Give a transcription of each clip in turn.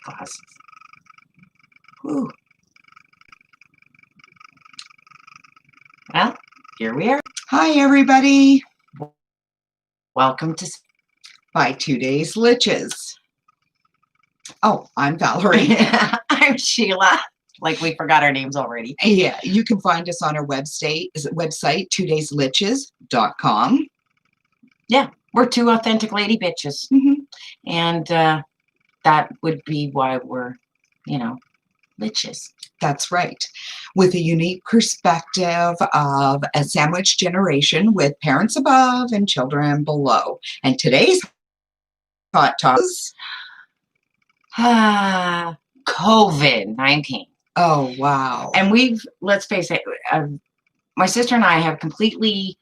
Glasses. Whew. Well, here we are. Hi, everybody. Welcome to By 2 Days Liches. Oh, I'm Valerie. I'm Sheila. Like we forgot our names already. Yeah, you can find us on our website 2daysliches.com. Yeah, we're two authentic lady bitches. And that would be why we're, liches. That's right. With a unique perspective of a sandwich generation with parents above and children below. And today's hot topic is COVID-19. Oh, wow. And let's face it, my sister and I have completely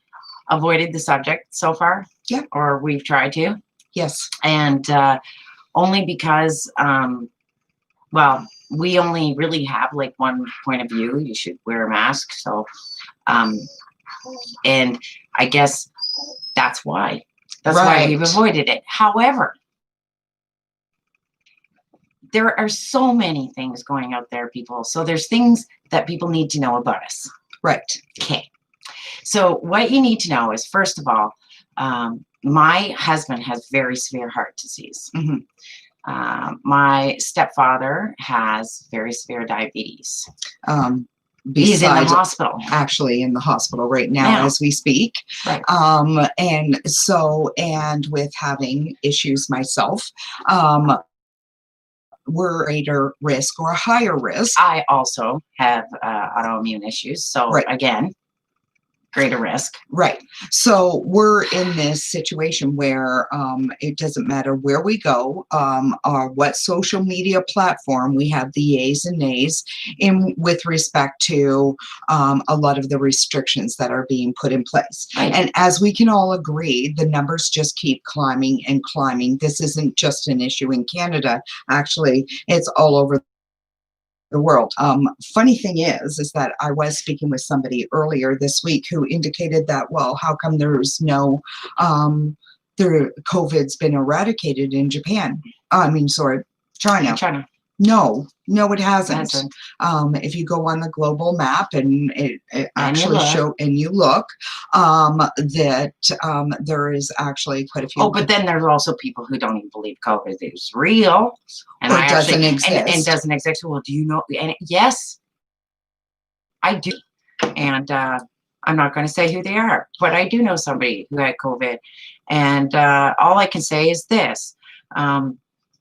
avoided the subject so far. Yeah. Or we've tried to. Yes. And only because, well, we only really have like one point of view. You should wear a mask. So, and I guess that's why. That's why we've avoided it. However, there are so many things going out there, people. So there's things that people need to know about us. Right. Okay. So what you need to know is, first of all, my husband has very severe heart disease. My stepfather has very severe diabetes. He's in the hospital. Actually in the hospital right now as we speak. Right. And with having issues myself, we're at greater risk or a higher risk. I also have autoimmune issues. So again, greater risk. Right. So we're in this situation where it doesn't matter where we go or what social media platform, we have the yays and nays with respect to a lot of the restrictions that are being put in place. Right. And as we can all agree, the numbers just keep climbing and climbing. This isn't just an issue in Canada. Actually, it's all over the world. Funny thing is that I was speaking with somebody earlier this week who indicated that, well, how come there's no, COVID's been eradicated in Japan? China. China. No, it hasn't. If you go on the global map and it actually shows, and you look, that there is actually quite a few. Oh, but then there's also people who don't even believe COVID is real. And it doesn't exist. And doesn't exist. Well, do you know? And yes, I do. And I'm not going to say who they are, but I do know somebody who had COVID. And all I can say is this.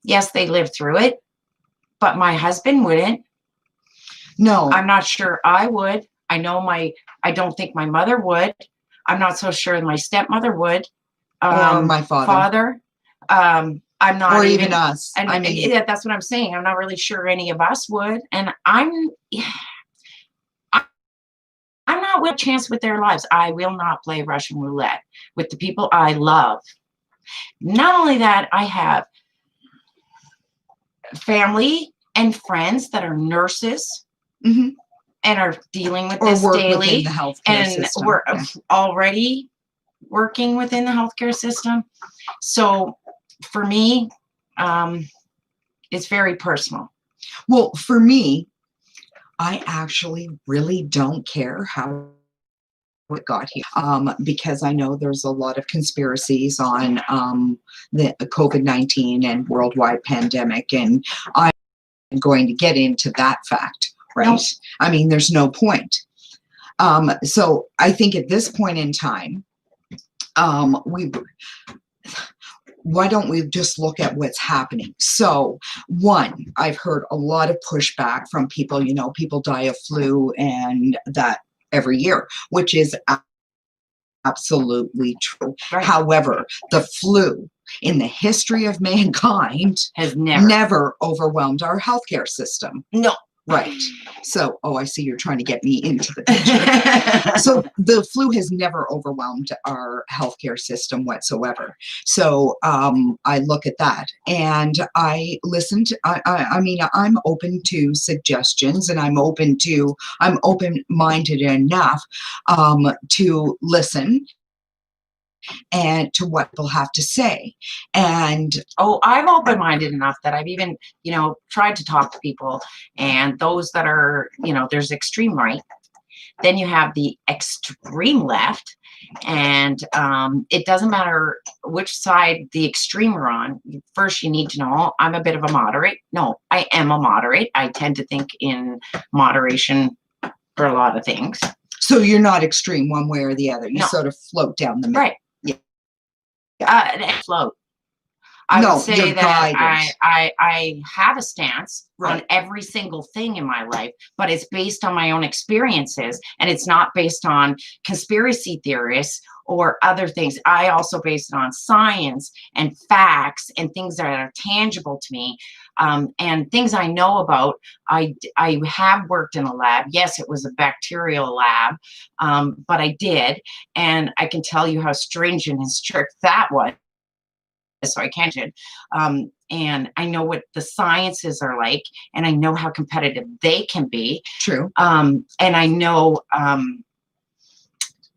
Yes, they lived through it. But my husband wouldn't. No. I'm not sure I would. I don't think my mother would. I'm not so sure my stepmother would. Or my father. I'm not. Or even us. And yeah, that's what I'm saying. I'm not really sure any of us would. And I'm not with a chance with their lives. I will not play Russian roulette with the people I love. Not only that, I have family and friends that are nurses and are dealing with this daily, the healthcare and system. we're already working within the healthcare system. So for me, it's very personal. Well, for me, I actually really don't care how it got here, because I know there's a lot of conspiracies on the COVID-19 and worldwide pandemic, and I'm going to get into that fact, right? No. I mean, there's no point. So I think at this point in time, why don't we just look at what's happening? So one, I've heard a lot of pushback from people, people die of flu and that every year, which is absolutely true. Right. However, the flu in the history of mankind has never overwhelmed our healthcare system. No. Right. So, I see you're trying to get me into the picture. So the flu has never overwhelmed our healthcare system whatsoever. So I look at that and I listen to, I'm open to suggestions, and I'm open-minded enough to listen and to what people have to say. And Oh, I'm open-minded enough that I've even, tried to talk to people, and those that are, there's extreme right, then you have the extreme left, and it doesn't matter which side the extreme are on. First, you need to know I'm a bit of a moderate. No, I am a moderate. I tend to think in moderation for a lot of things. so you're not extreme one way or the other. You No. sort of float down the middle. Right. Float. I No, would say you're that guided. I have a stance on Right. every single thing in my life, but it's based on my own experiences, and it's not based on conspiracy theorists or other things. I also base it on science and facts and things that are tangible to me, and things I know about. I have worked in a lab. Yes, it was a bacterial lab, but I did, and I can tell you how stringent and strict that was. So I can't. And I know what the sciences are like, and I know how competitive they can be. True. And I know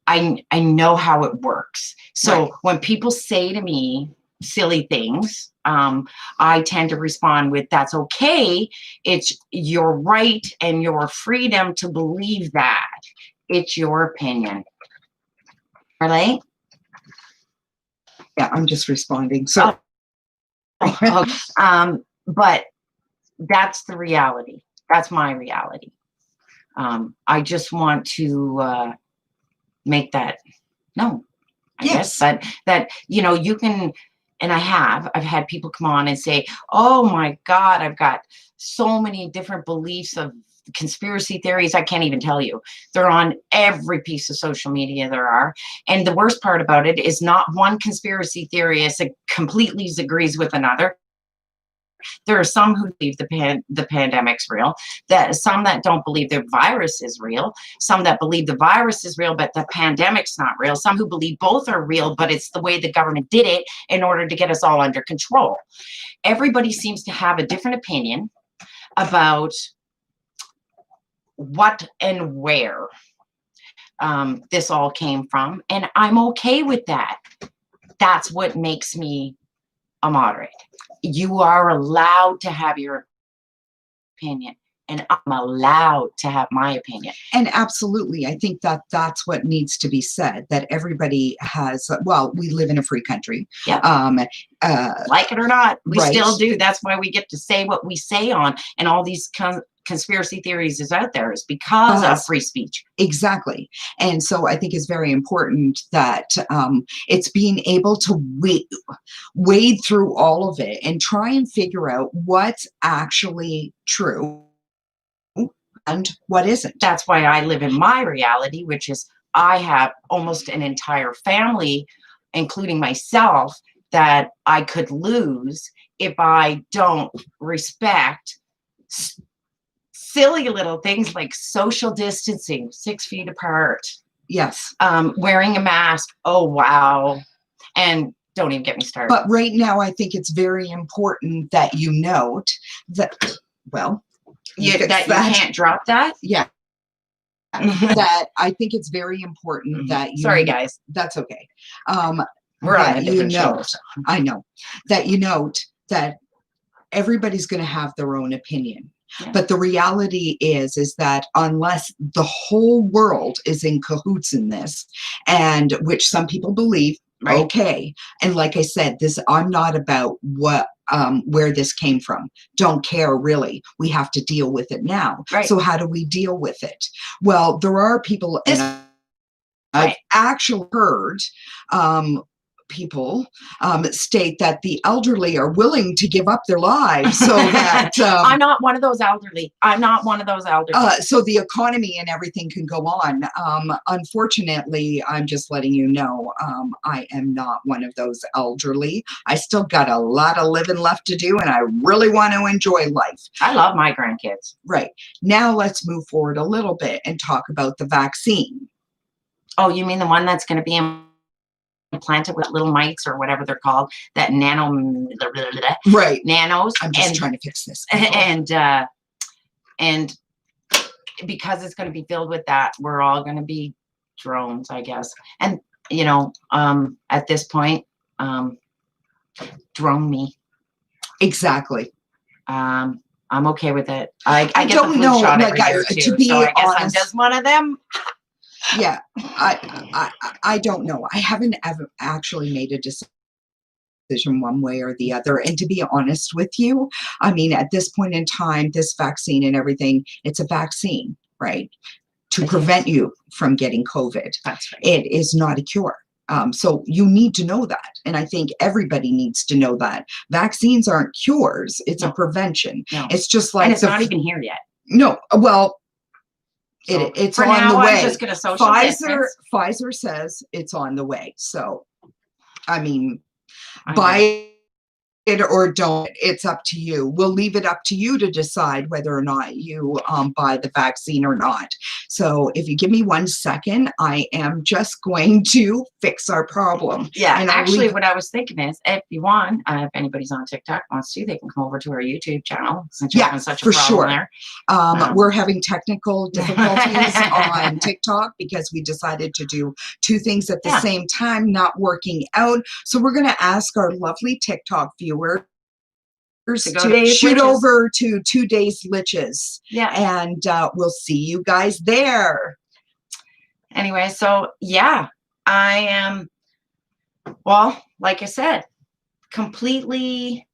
I know how it works. So Right. when people say to me silly things, I tend to respond with, "That's okay. It's your right and your freedom to believe that. It's your opinion." Right? Yeah, I'm just responding. So Okay. But that's the reality. That's my reality. I just want to make that known. I guess that you can, and I've had people come on and say, "Oh my God, I've got so many different beliefs of conspiracy theories. I can't even tell you. They're on every piece of social media there are." And the worst part about it is not one conspiracy theorist completely agrees with another. There are some who believe the pandemic's real, that some that don't believe the virus is real, some that believe the virus is real but the pandemic's not real, some who believe both are real but it's the way the government did it in order to get us all under control. Everybody seems to have a different opinion about what and where this all came from, and I'm okay with that. That's what makes me a moderate. You are allowed to have your opinion, and I'm allowed to have my opinion. And absolutely, I think that that's what needs to be said, that everybody has, well, we live in a free country. Yeah. Like it or not, we Right. still do. That's why we get to say what we say on, and all these conspiracy theories is out there is because of free speech. Exactly. And so I think it's very important that it's being able to wade through all of it and try and figure out what's actually true and what isn't. That's why I live in my reality, which is I have almost an entire family, including myself, that I could lose if I don't respect silly little things like social distancing, 6 feet apart. Yes. Wearing a mask. Oh, wow. And don't even get me started. But right now, I think it's very important that you note that, well, you can't drop that? Yeah. That I think it's very important that you. Sorry, guys. That's okay. We're on a different show. I know that you note that everybody's going to have their own opinion. Yeah. But the reality is that unless the whole world is in cahoots in this, and which some people believe, right. Okay. And like I said, I'm not about where this came from. Don't care really. We have to deal with it now. Right. So how do we deal with it? Well, there are people, and I've actually heard people state that the elderly are willing to give up their lives so that I'm not one of those elderly. So the economy and everything can go on. Unfortunately, I'm just letting you know, I am not one of those elderly. I still got a lot of living left to do, and I really want to enjoy life. I love my grandkids. Right. Now let's move forward a little bit and talk about the vaccine. Oh, you mean the one that's going to be implanted with little mites or whatever they're called, that right nanos. I'm just trying to fix this. And because it's going to be filled with that, we're all going to be drones, I guess. And you know, at this point, drone me. Exactly. I'm okay with it. I get the don't flu know, shot like, every year to too, be so I guess I'm honest, just one of them. yeah, I don't know. I haven't ever actually made a decision one way or the other. And to be honest with you, I mean, at this point in time, this vaccine and everything, it's a vaccine, right? To It prevent is. you from getting COVID. That's right. It is not a cure. So you need to know that. And I think everybody needs to know that. Vaccines aren't cures, it's a No. prevention. No. It's just like And it's not even here yet. no, well, So it's for on now, the I'm way. just going to social distance. Pfizer says it's on the way. So, I mean, I buy agree. it or don't. It's up to you. We'll leave it up to you to decide whether or not you buy the vaccine or not. So if you give me 1 second, I am just going to fix our problem. Yeah, And actually, what I was thinking is, if you want, if anybody's on TikTok wants to, they can come over to our YouTube channel since you're having such a for problem sure. there. We're having technical difficulties on TikTok because we decided to do 2 things at the same time, not working out. So we're going to ask our lovely TikTok viewers to shoot over to 2 Days Liches. Yeah. And we'll see you guys there. Anyway, so yeah, I am, well, like I said, completely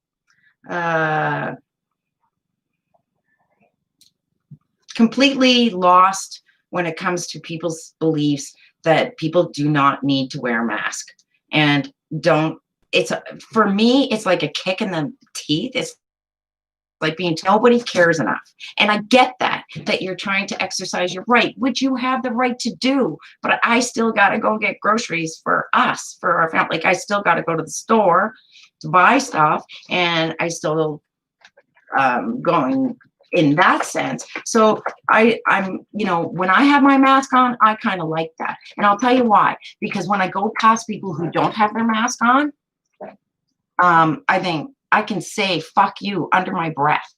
lost when it comes to people's beliefs that people do not need to wear a mask and don't. It's for me, it's like a kick in the teeth. It's like being nobody cares enough. And I get that you're trying to exercise your right, which you have the right to do. But I still got to go get groceries for us, for our family. Like I still got to go to the store to buy stuff, and I still going in that sense. So I'm, you know, when I have my mask on, I kind of like that. And I'll tell you why. Because when I go past people who don't have their mask on, I think I can say "fuck you" under my breath.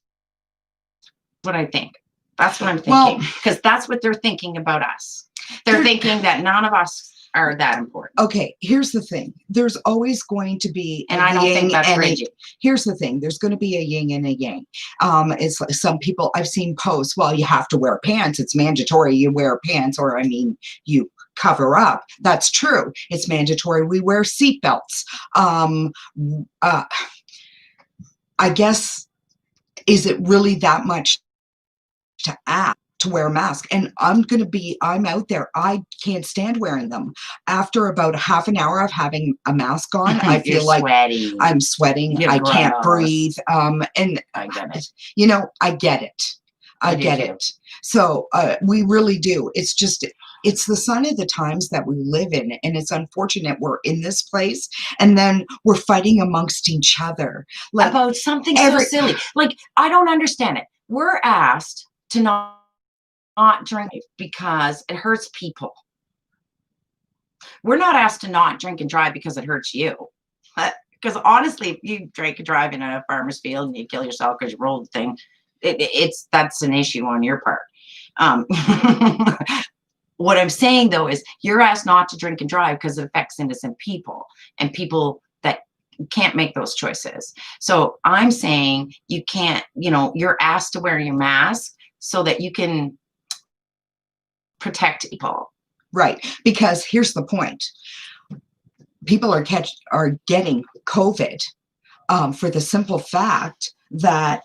What I think. That's what I'm thinking. Because that's what they're thinking about us. They're thinking that none of us are that important. Okay, here's the thing. There's always going to be and I don't think that's rigid. Here's the thing. There's going to be a yin and a yang. It's like some people I've seen posts, well, you have to wear pants. It's mandatory you wear pants, or I mean, you cover up. That's true. It's mandatory we wear seatbelts. I guess, is it really that much to ask to wear a mask? And I'm out there. I can't stand wearing them. After about half an hour of having a mask on, I feel like sweaty. I'm sweating. I can't breathe. And I get it. You know, I get it. I get too. it. So we really do. It's just, it's the sign of the times that we live in. And it's unfortunate we're in this place and then we're fighting amongst each other. Like, about something so silly. Like, I don't understand it. We're asked to not drink because it hurts people. We're not asked to not drink and drive because it hurts you. Because honestly, if you drink and drive in a farmer's field and you kill yourself because you rolled the thing, that's an issue on your part. What I'm saying though is you're asked not to drink and drive because it affects innocent people and people that can't make those choices. So I'm saying you can't, you know, you're asked to wear your mask so that you can protect people. Right. Because here's the point. People are getting COVID for the simple fact that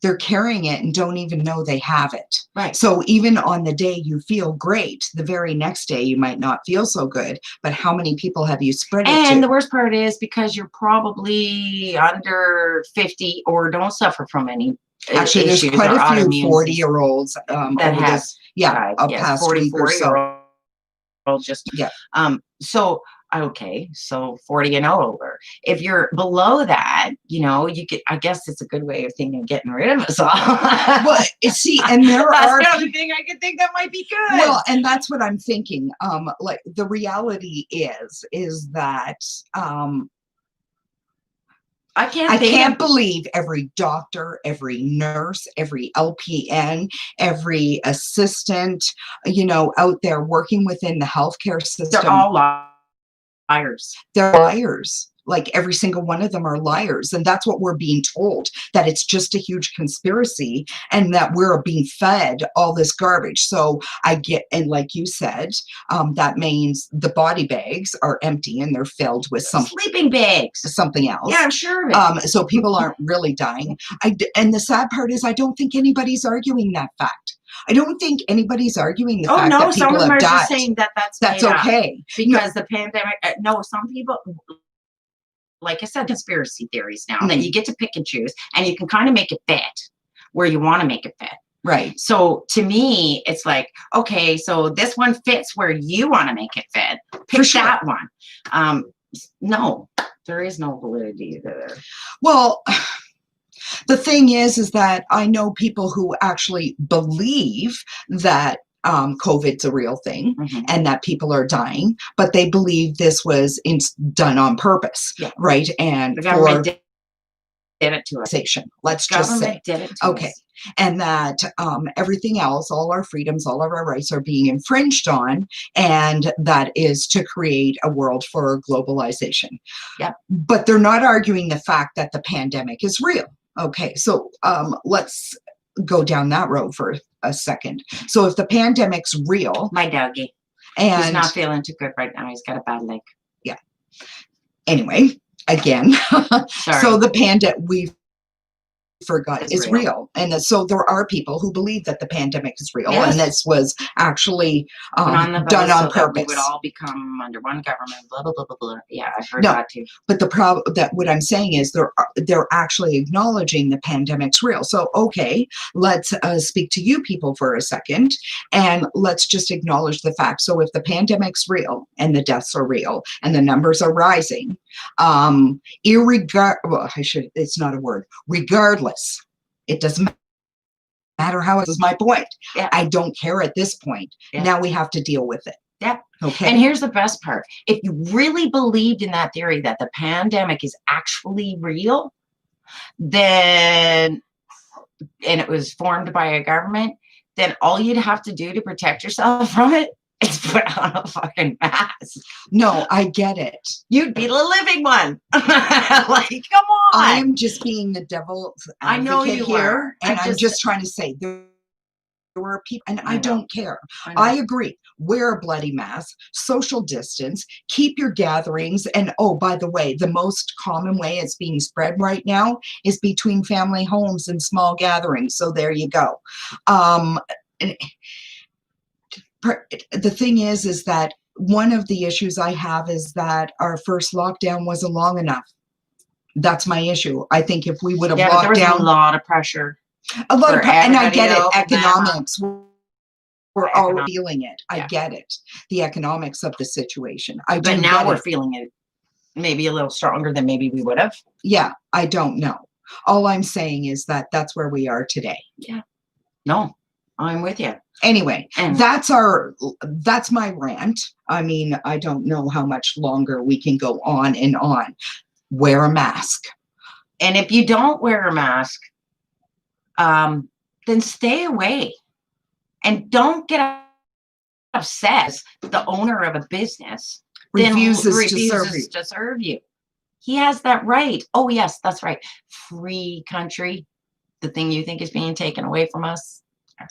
they're carrying it and don't even know they have it. Right. So even on the day you feel great, the very next day you might not feel so good. But how many people have you spread it to? And the worst part is because you're probably under 50 or don't suffer from any Actually, there's quite a few 40-year-olds that have past 40, week or so. Just so okay, so 40 and older. If you're below that, you know, you could, I guess it's a good way of thinking of getting rid of us all. Well, see, and there are the only thing I could think that might be good. Well, and that's what I'm thinking. Like the reality is that I can't I think can't of, believe every doctor, every nurse, every LPN, every assistant, out there working within the healthcare they're system, all liars. they're liars. Like every single one of them are liars. And that's what we're being told, that it's just a huge conspiracy and that we're being fed all this garbage. So I get, and like you said, that means the body bags are empty and they're filled with Sleeping bags. something else. Yeah, I'm sure of it. So people aren't really dying. And the sad part is I don't think anybody's arguing that fact. I don't think anybody's arguing the fact that Some people of them have are died. just saying that that's That's made up okay. because the pandemic. No, some people, like I said, conspiracy theories now that you get to pick and choose, and you can kind of make it fit where you want to make it fit. Right. So to me, it's like, okay, so this one fits where you want to make it fit. Pick that one. No, there is no validity there. Well, the thing is that I know people who actually believe that COVID's a real thing and that people are dying, but they believe this was done on purpose, right? And the government did it to us. Let's just say, did it to us. And that everything else, all our freedoms, all of our rights are being infringed on, and that is to create a world for globalization. Yep. But they're not arguing the fact that the pandemic is real. Okay, so let's go down that road for a second. So if the pandemic's real, my doggy, and he's not feeling too good right now. He's got a bad leg. Yeah. Anyway, again, so the we've forgot is real. And so there are people who believe that the pandemic is real, and this was actually done on purpose. We would all become under one government, blah, blah, blah, blah, blah. Yeah, I've heard that too. But the problem that what I'm saying is they're actually acknowledging the pandemic's real. So, okay, let's speak to you people for a second, and let's just acknowledge the fact. So if the pandemic's real and the deaths are real and the numbers are rising, it's not a word, regardless, it doesn't matter how it is my point. Yeah. I don't care at this point. Yeah. Now we have to deal with it. Yeah. Okay. And here's the best part. If you really believed in that theory that the pandemic is actually real, then, and it was formed by a government, then all you'd have to do to protect yourself from it is put on a fucking mask. No, I get it. You'd be the living one. Like, come on. I am just being the devil's advocate. I know you here, are. And I'm just trying to say there were people, and I don't care. I agree. Wear a bloody mask, social distance, keep your gatherings. And oh, by the way, the most common way it's being spread right now is between family homes and small gatherings. So there you go. The thing is that one of the issues I have is that our first lockdown wasn't long enough. That's my issue. I think if we would have locked down, there was a lot of pressure. A lot of pressure, and I get it. Economics, we're all feeling it. I get it. The economics of the situation. But now we're feeling it maybe a little stronger than maybe we would have. Yeah, I don't know. All I'm saying is that that's where we are today. Yeah. No, I'm with you. Anyway, that's my rant. I mean, I don't know how much longer we can go on and on. Wear a mask. And if you don't wear a mask, then stay away. And don't get upset. The owner of a business refuses to serve you. He has that right. Oh, yes, that's right. Free country. The thing you think is being taken away from us.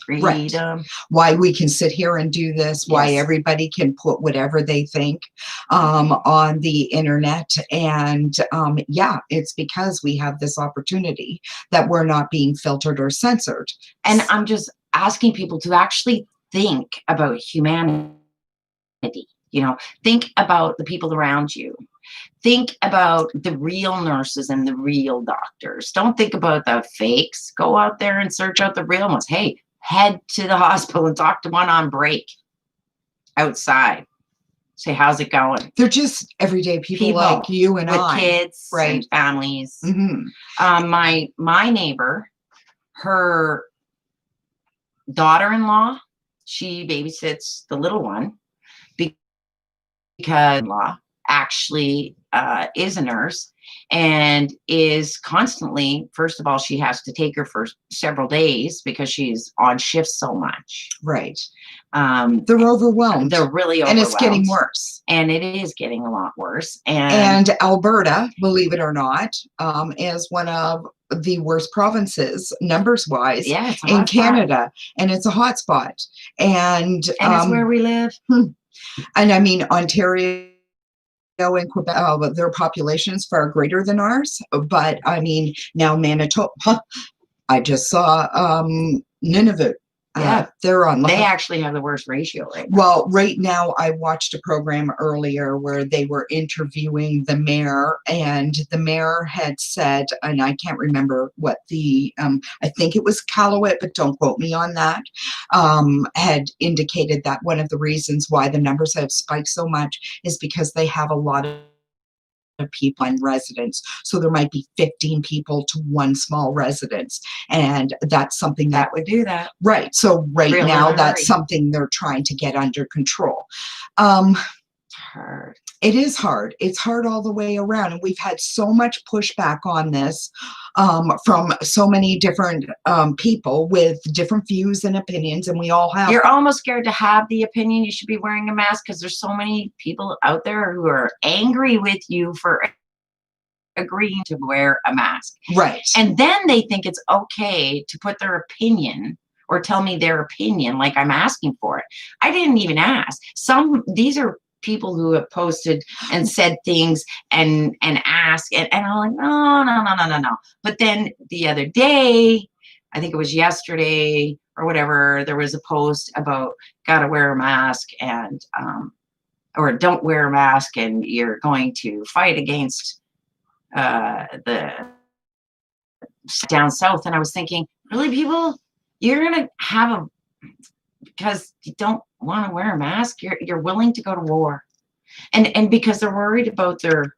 Freedom. Right. Why we can sit here and do this, why everybody can put whatever they think on the internet. And yeah, it's because we have this opportunity that we're not being filtered or censored. And I'm just asking people to actually think about humanity. Think about the people around you. Think about the real nurses and the real doctors. Don't think about the fakes. Go out there and search out the real ones. Hey, head to the hospital and talk to one on break outside. Say, how's it going? They're just everyday people like you and with I. Kids right. and families. Mm-hmm. My neighbor, her daughter-in-law, she babysits the little one because law actually is a nurse, and is constantly, first of all, she has to take her for several days because she's on shift so much. Right. Um, They're overwhelmed. they're really and overwhelmed. it's getting worse. And it is getting a lot worse. And Alberta, believe it or not, is one of the worst provinces, numbers wise, yeah, it's a in hot spot. Canada. And it's a hot spot. And it's where we live. And I mean, Ontario and Quebec, their population is far greater than ours. But I mean, now Manitoba, I just saw Nunavut. Yeah, they're on. They actually have the worst ratio right now. Well, right now, I watched a program earlier where they were interviewing the mayor, and the mayor had said, and I can't remember what the, I think it was Callowit, but don't quote me on that, had indicated that one of the reasons why the numbers have spiked so much is because they have a lot of people and residents, so there might be 15 people to one small residence, and that's something that would do that. Right. So right Really now, hurry. that's something they're trying to get under control. It's hard. It is hard. It's hard all the way around, and we've had so much pushback on this from so many different people with different views and opinions, and we all have. You're almost scared to have the opinion you should be wearing a mask because there's so many people out there who are angry with you for agreeing to wear a mask. Right. And then they think it's okay to put their opinion or tell me their opinion like I'm asking for it. I didn't even ask. These are people who have posted and said things and asked, and I'm like, no. But then the other day, I think it was yesterday or whatever, there was a post about gotta wear a mask and or don't wear a mask and you're going to fight against the down south. And I was thinking, really, people, you're gonna have because you don't want to wear a mask, you're willing to go to war, and because they're worried about their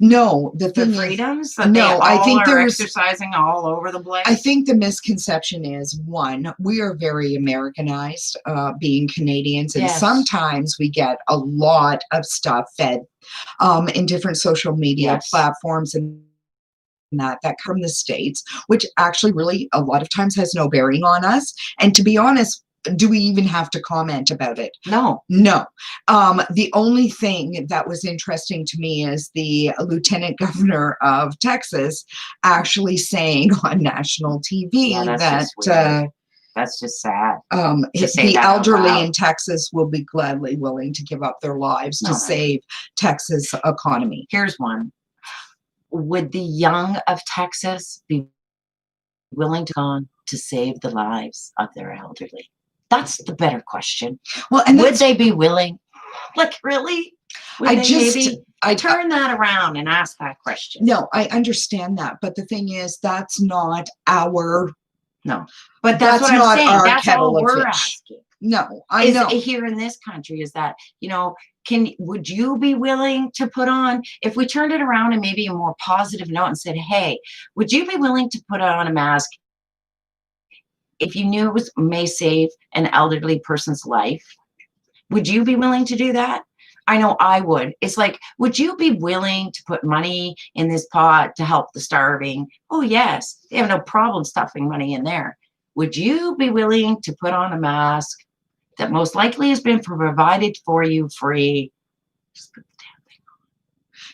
no, the thing freedoms. No, I think they're exercising all over the place. I think the misconception is, one, we are very Americanized, being Canadians, and Yes. sometimes we get a lot of stuff fed in different social media Yes. platforms and that come from the States, which actually really a lot of times has no bearing on us. And to be honest, do we even have to comment about it? No. The only thing that was interesting to me is the Lieutenant Governor of Texas actually saying on national TV that's just sad. The elderly in Texas will be gladly willing to give up their lives to save Texas economy. Here's one. Would the young of Texas be willing to go on to save the lives of their elderly? That's the better question. Well, and would they be willing? Like, really? Would I turn that around and ask that question. No, I understand that, but the thing is, that's not our. No, but that's what I'm saying. That's all we're asking. No, I know. Here in this country is that, would you be willing to put on, if we turned it around and maybe a more positive note and said, hey, would you be willing to put on a mask if you knew it may save an elderly person's life? Would you be willing to do that? I know I would. It's like, would you be willing to put money in this pot to help the starving? Oh, yes. They have no problem stuffing money in there. Would you be willing to put on a mask that most likely has been provided for you free? Just put the damn thing on.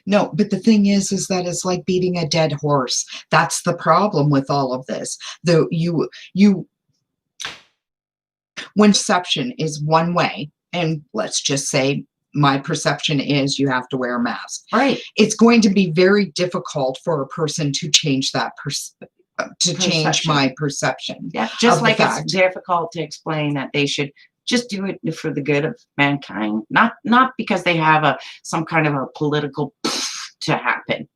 No, but the thing is that it's like beating a dead horse. That's the problem with all of this. Though when perception is one way, and let's just say my perception is you have to wear a mask. Right. It's going to be very difficult for a person to change that change my perception. Yeah, just like it's difficult to explain that they should just do it for the good of mankind, not because they have some kind of a political to happen.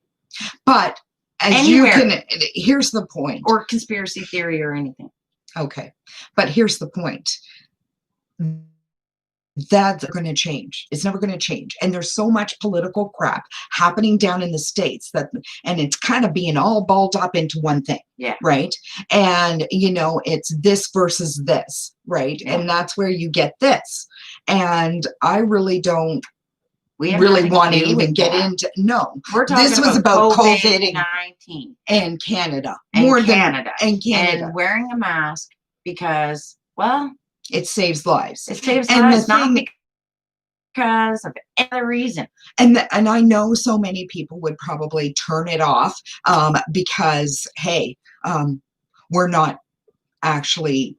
But as here's the point. Or conspiracy theory or anything. Okay, but here's the point. That's going to change. It's never going to change. And there's so much political crap happening down in the States and it's kind of being all balled up into one thing. Yeah. Right. And, it's this versus this. Right. Yeah. And that's where you get this. And I really don't We have really nothing want to do even with get that. into. No, We're talking this was about COVID COVID-19 and Canada, and more Canada than Canada. and wearing a mask because, well, It saves lives. it saves And lives, the not thing, because of any other reason. and I know so many people would probably turn it off because, hey, we're not actually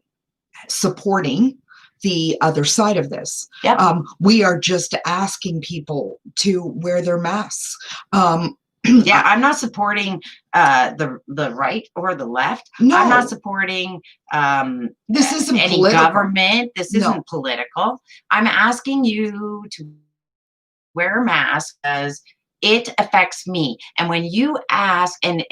supporting the other side of this. Yep. We are just asking people to wear their masks. Yeah, I'm not supporting the right or the left. No. I'm not supporting This isn't any political. government. This No. isn't political. I'm asking you to wear a mask because it affects me. And when you ask, and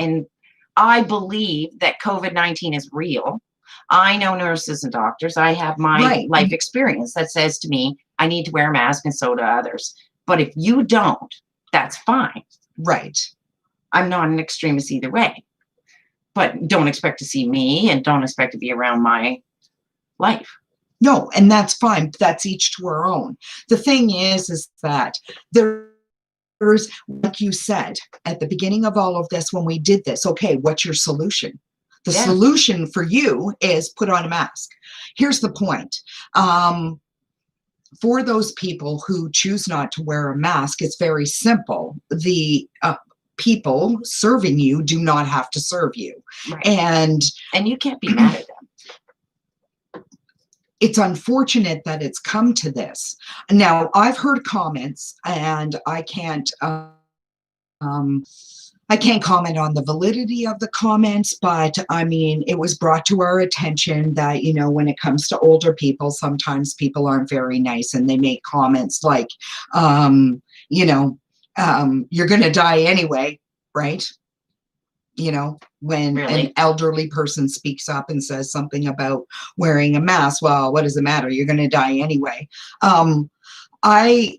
I believe that COVID-19 is real. I know nurses and doctors. I have my Right. life experience that says to me, I need to wear a mask, and so do others. But if you don't, that's fine. Right. I'm not an extremist either way. But don't expect to see me and don't expect to be around my life. No, and that's fine. That's each to our own. The thing is that there's, like you said at the beginning of all of this, when we did this, okay, what's your solution? The Yeah. solution for you is put on a mask. Here's the point. For those people who choose not to wear a mask, it's very simple. The people serving you do not have to serve you. Right. And you can't be mad at them. it's unfortunate that it's come to this. Now, I've heard comments, and I can't comment on the validity of the comments, but I mean, it was brought to our attention that, you know, when it comes to older people, sometimes people aren't very nice, and they make comments like, you know, you're going to die anyway, right? You know, when Really? an elderly person speaks up and says something about wearing a mask, well, what does it matter? You're going to die anyway. I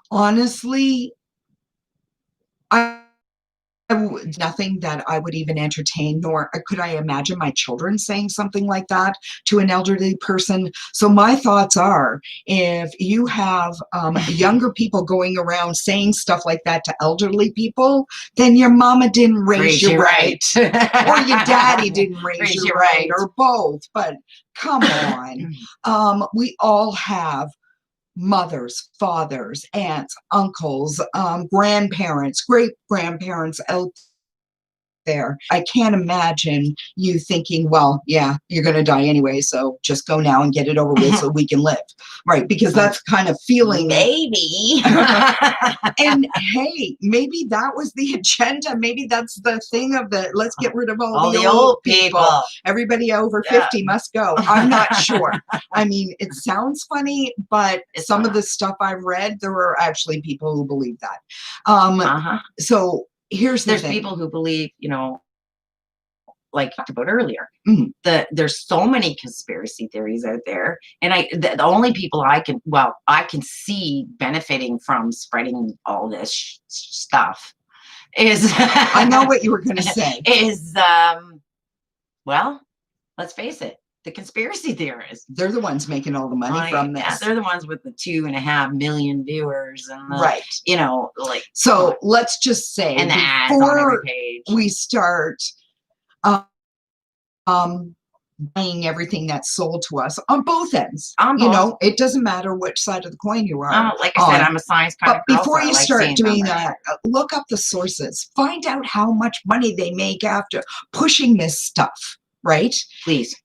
honestly, nothing that I would even entertain, nor could I imagine my children saying something like that to an elderly person. So my thoughts are, if you have younger people going around saying stuff like that to elderly people, then your mama didn't raise you right. Or your daddy didn't raise you right, or both. But come on. We all have mothers, fathers, aunts, uncles, grandparents, great-grandparents out there. I can't imagine you thinking, well, yeah, you're going to die anyway, so just go now and get it over with so we can live. Right, because that's kind of feeling. Maybe. And hey, maybe that was the agenda. Maybe that's the thing of the, let's get rid of all the old people. Everybody over 50 must go. I'm not sure. I mean, it sounds funny, but some of the stuff I've read, there are actually people who believe that. So here's the thing. There's people who believe, you know, like I talked about earlier, there's so many conspiracy theories out there, and the only people I can see benefiting from spreading all this stuff is I know what you were going to say is well, let's face it, the conspiracy theorists. They're the ones making all the money from this. Yeah, they're the ones with the 2.5 million viewers and right. You know, like, so let's just say, and the ads on every page. We start buying everything that's sold to us on both ends. You know, it doesn't matter which side of the coin you are. Like I said, I'm a science kind of girl. But before you start doing that, look up the sources. Find out how much money they make after pushing this stuff, right? Please.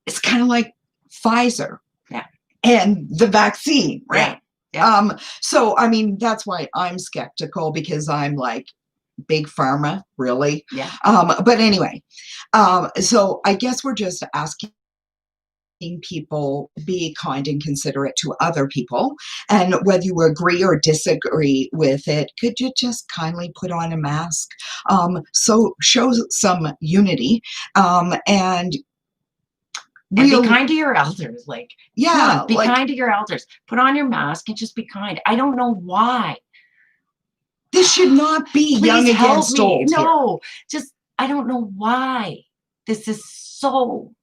It's kind of like Pfizer. Yeah. And the vaccine, right? Yeah. So, I mean, that's why I'm skeptical, because I'm like, big pharma, really? Yeah. But anyway, so I guess we're just asking people, be kind and considerate to other people, and whether you agree or disagree with it, could you just kindly put on a mask? So show some unity, and be kind to your elders. Like, yeah, be kind to your elders. Put on your mask and just be kind. I don't know why. This should not be young against old. No, just, I don't know why. This is so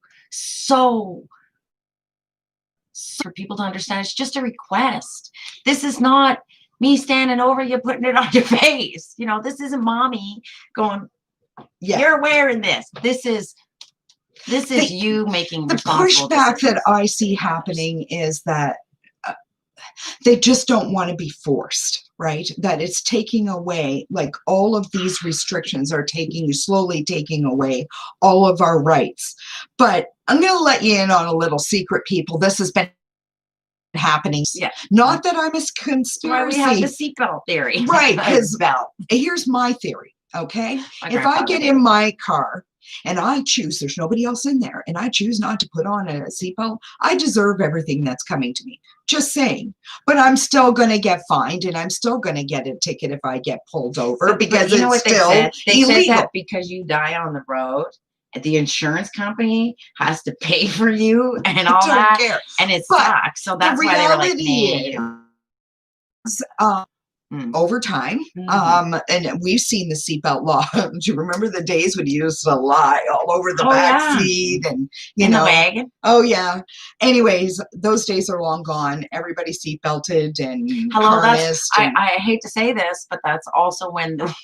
for people to understand. It's just a request. This is not me standing over you, putting it on your face. You know, this isn't mommy going, Yeah. you're wearing this. This is you making The responsible pushback decisions. that I see happening is that they just don't want to be forced, right? That it's taking away, like all of these restrictions are slowly taking away all of our rights. But I'm going to let you in on a little secret, people. This has been happening. Yeah. Not that I'm a Why we have the conspiracy. seatbelt theory. Right, because belt. Here's my theory, okay? My If I grandfather get did. in my car and I choose, there's nobody else in there, and I choose not to put on a seatbelt, I deserve everything that's coming to me. Just saying. But I'm still going to get fined, and I'm still going to get a ticket if I get pulled over because you know it's what still they said? They said illegal. that because you die on the road, the insurance company has to pay for you and all Don't that, care. and it But sucks. So that's why they were like, reality nah, is, Mm. over time, Mhm. and we've seen the seatbelt law. Do you remember the days when you used to lie all over the Oh, back yeah. seat and you in know? the wagon. Oh yeah. Anyways, those days are long gone. Everybody seatbelted and Hello, harnessed. And I hate to say this, but that's also when the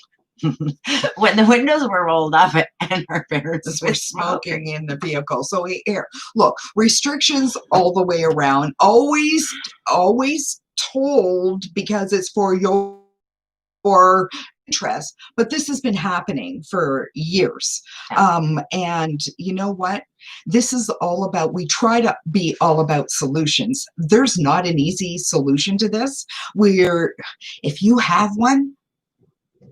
when the windows were rolled up and our parents we're were smoking in the vehicle. So here, look, restrictions all the way around. Always told because it's for your interest, but this has been happening for years. And you know what? This is all about, we try to be all about solutions. There's not an easy solution to this. If you have one,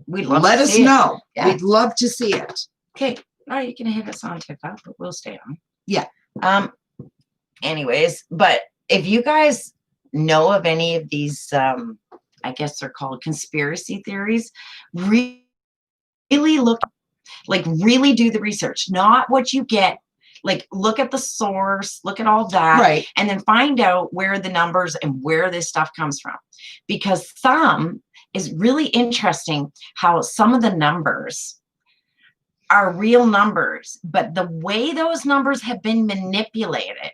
We'd love let to us see it. know. Yeah. We'd love to see it. Okay. All right, you can hit us on TikTok, but we'll stay on. Yeah. Anyways, but if you guys know of any of these, I guess they're called conspiracy theories, really look, like really do the research, not what you get. Like look at the source, look at all that, Right. and then find out where the numbers and where this stuff comes from. Because some is really interesting how some of the numbers are real numbers, but the way those numbers have been manipulated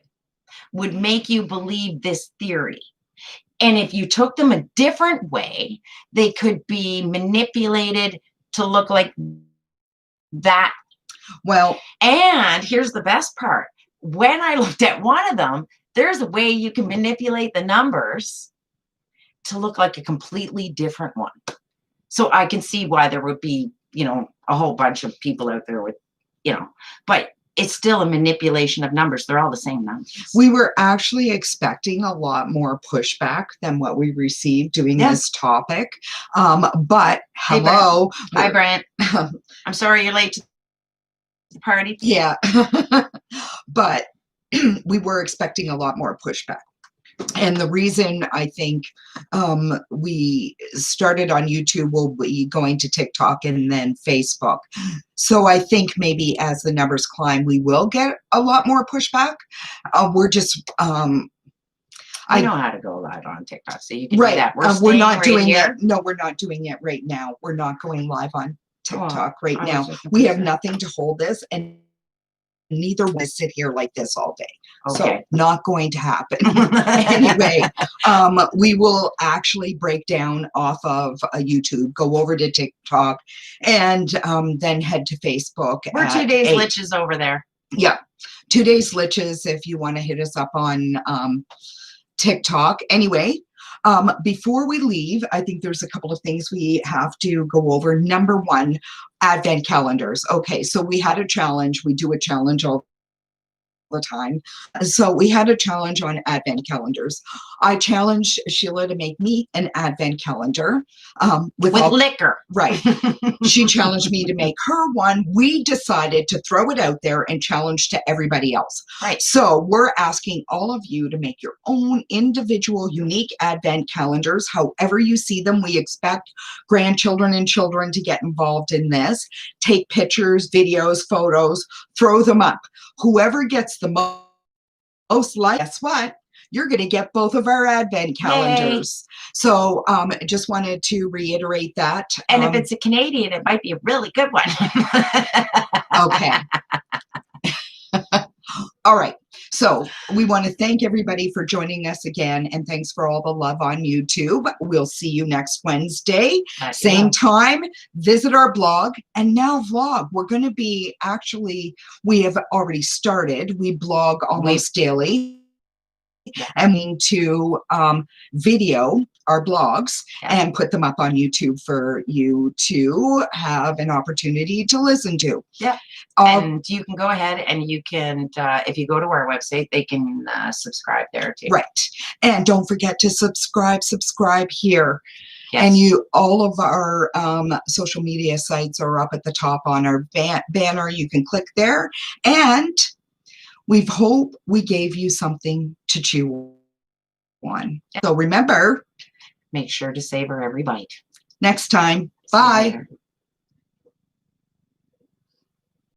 would make you believe this theory. And if you took them a different way, they could be manipulated to look like that. Well, and here's the best part. When I looked at one of them, there's a way you can manipulate the numbers to look like a completely different one. So I can see why there would be, you know, a whole bunch of people out there with, you know, but it's still a manipulation of numbers. They're all the same numbers. We were actually expecting a lot more pushback than what we received doing this topic. But hello. Hi, Brent. I'm sorry you're late to the party. Yeah. But we were expecting a lot more pushback. And the reason I think we started on YouTube, we'll be going to TikTok and then Facebook. So I think maybe as the numbers climb, we will get a lot more pushback. We're just... I know how to go live on TikTok, so you can right. do that. We're not right doing here. it. No, we're not doing it right now. We're not going live on TikTok right I now. We have nothing to hold this, and neither will sit here like this all day. Okay. So not going to happen. Anyway, we will actually break down off of YouTube, go over to TikTok, and then head to Facebook. We're 2 days liches over there. Yeah. 2 days liches if you want to hit us up on TikTok. Anyway, before we leave, I think there's a couple of things we have to go over. Number one, advent calendars. Okay, so we had a challenge. We do a challenge all the time. So we had a challenge on advent calendars. I challenged Sheila to make me an advent calendar with liquor. Right. She challenged me to make her one. We decided to throw it out there and challenge to everybody else. Right. So we're asking all of you to make your own individual, unique advent calendars, however you see them. We expect grandchildren and children to get involved in this. Take pictures, videos, photos, throw them up. Whoever gets the most likes, guess what? You're going to get both of our advent calendars. Yay. So just wanted to reiterate that. And if it's a Canadian, it might be a really good one. Okay. All right. So we want to thank everybody for joining us again, and thanks for all the love on YouTube. We'll see you next Wednesday, same time. Visit our blog and now vlog. We're going to be we have already started. We blog almost daily. And mean to video our blogs and put them up on YouTube for you to have an opportunity to listen to. Yeah. And you can go ahead and you can, if you go to our website, they can subscribe there too. Right. And don't forget to subscribe here. Yes. And all of our social media sites are up at the top on our banner. You can click there. And we hope we gave you something to chew on. So remember, make sure to savor every bite. Next time. See you Bye. later.